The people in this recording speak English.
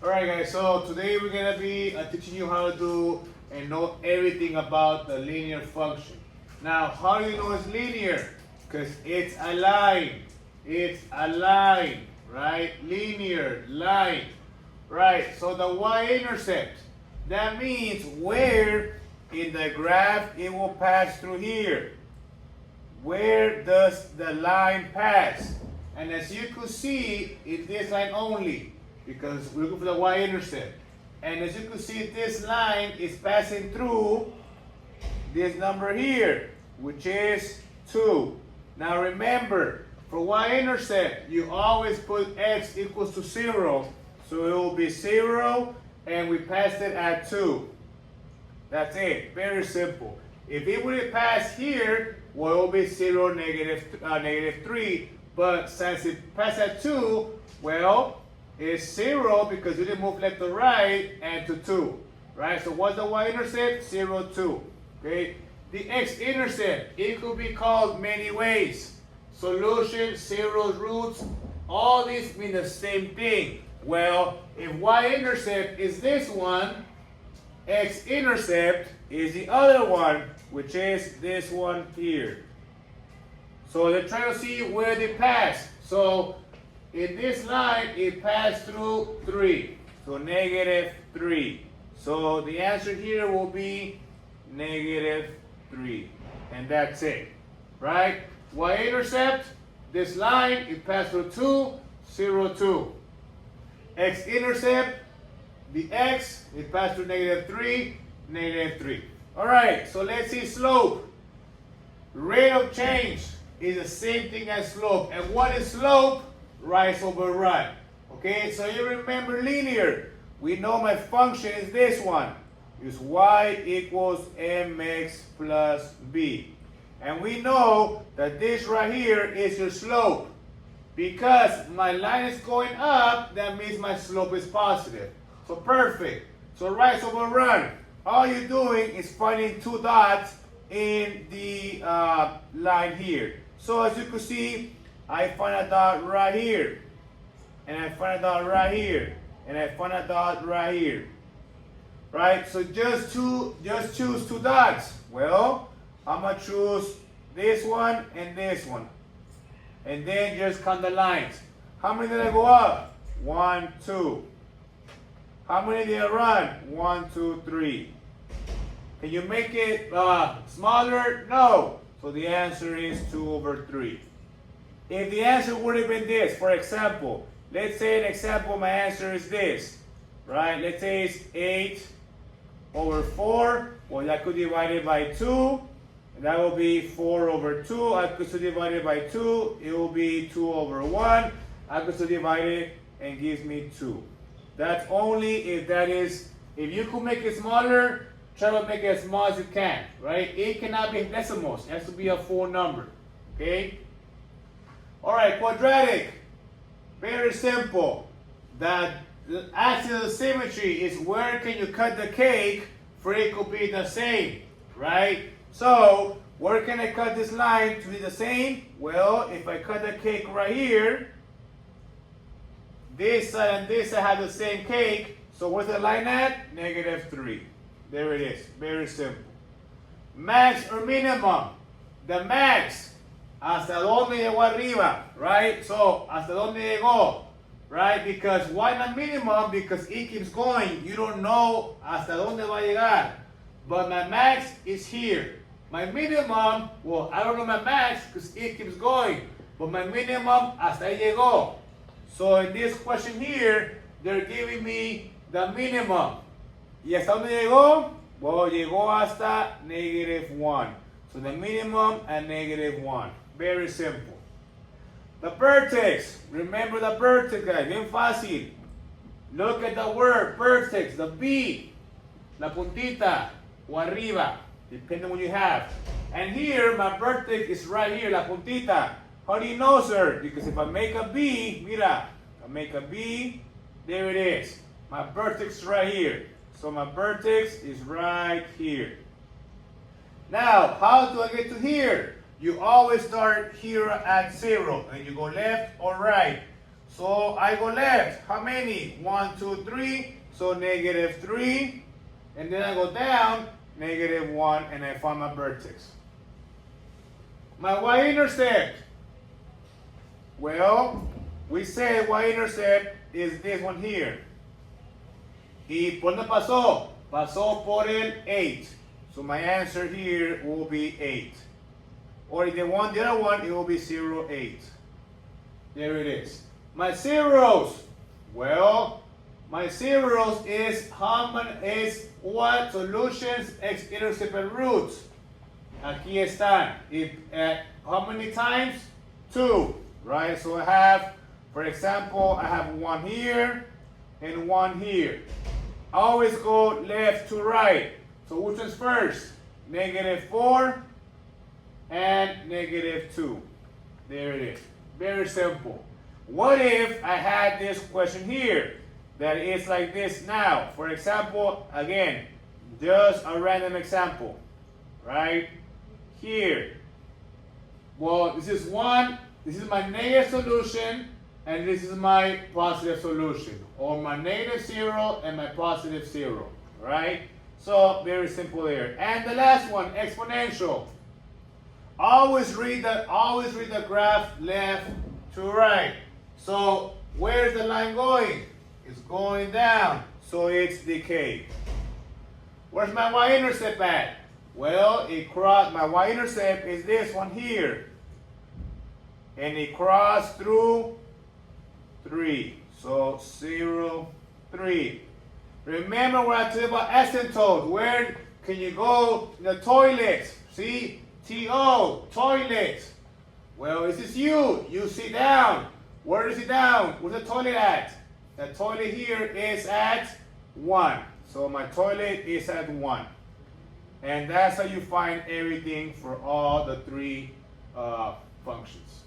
Alright guys, so today we're going to be teaching you how to do and know everything about the linear function. Now, how do you know it's linear? Because it's a line. It's a line, right? Linear, line. Right, so the y-intercept, that means where in the graph it will pass through here. Where does the line pass? And as you can see, it's this line only, because we're looking for the y-intercept. And as you can see, this line is passing through this number here, which is 2. Now remember, for y-intercept, you always put x equals to 0. So it will be 0, and we passed it at 2. That's it. Very simple. If it would have passed here, well, it will be 0, negative 3. But since it passed at 2, well, it's 0 because you didn't move left to right, and to 2. Right? So what's the y-intercept? 0, 2. Okay? The x-intercept, it could be called many ways. Solution, zeros, roots, all these mean the same thing. Well, if y-intercept is this one, x-intercept is the other one, which is this one here. So they're trying to see where they pass. So in this line, it passed through 3. So negative 3. So the answer here will be negative 3. And that's it. Right? Y-intercept, this line, it passed through 2, 0, 2. X-intercept, the x, it passed through negative 3, negative 3. All right, so let's see slope. Rate of change is the same thing as slope. And what is slope? Rise over run. Okay, so you remember linear. We know my function is this one. It's y equals mx plus b. And we know that this right here is your slope. Because my line is going up, that means my slope is positive. So perfect. So rise over run. All you're doing is finding 2 dots in the line here. So as you can see, I find a dot right here. And I find a dot right here. And I find a dot right here. Right? So just choose 2 dots. Well, I'm going to choose this one and this one. And then just count the lines. How many did I go up? 1, 2. How many did I run? 1, 2, 3. Can you make it smaller? No. So the answer is 2 over 3. If the answer would have been this, for example, let's say an example, my answer is this. Right? Let's say it's 8 over 4. Well, I could divide it by 2. And that will be 4 over 2. I could subdivide it by 2. It will be 2 over 1. I could subdivide it and gives me 2. That's only if if you could make it smaller, try to make it as small as you can. Right? It cannot be decimals. It has to be a full number. Okay? Alright, quadratic. Very simple. The axis of symmetry is where can you cut the cake for it to be the same. Right? So, where can I cut this line to be the same? Well, if I cut the cake right here, this side and this side have the same cake. So where's the line at? Negative 3. There it is. Very simple. Max or minimum? The max. Hasta donde llegó arriba. Right? So, hasta donde llegó. Right? Because why not minimum? Because it keeps going. You don't know hasta donde va a llegar. But my max is here. My minimum, well, I don't know my max because it keeps going. But my minimum, hasta ahí llegó. So in this question here, they're giving me the minimum. ¿Y hasta dónde llegó? Well, llegó hasta negative 1. So the minimum and negative 1. Very simple. The vertex. Remember the vertex, guys. Bien fácil. Look at the word, vertex, the B, la puntita, o arriba. Depending on what you have. And here, my vertex is right here, la puntita. How do you know, sir? Because if I make a B, mira, I make a B, there it is. My vertex is right here. So my vertex is right here. Now, how do I get to here? You always start here at 0, and you go left or right. So I go left. How many? 1, 2, 3. So negative 3. And then I go down, negative 1, and I find my vertex. My y-intercept. Well, we said y-intercept is this one here. ¿Y por dónde pasó? Pasó por el 8. So my answer here will be 8. Or if they want the other one, it will be 0, 8. There it is. My zeros. Well, my zeros is what solutions x-intercept and roots. Aquí están. How many times? 2, right? So I have, for example, I have 1 here and 1 here. I always go left to right. So which one's first? Negative 4 and negative 2. There it is. Very simple. What if I had this question here that is like this now? For example, again, just a random example, right? Here. Well, this is my negative solution, and this is my positive solution, or my negative 0 and my positive 0, right? So very simple there. And the last one, exponential. Always read the graph left to right. So where's the line going? It's going down, so it's decay. Where's my y-intercept at? Well, my y-intercept is this one here. And it crossed through 3. So 0, 3. Remember when I told about asymptotes, where can you go in the toilet? See? T-O, toilet. Well, this is you. You sit down. Where is it down? Where's the toilet at? The toilet here is at 1. So my toilet is at 1. And that's how you find everything for all the 3 functions.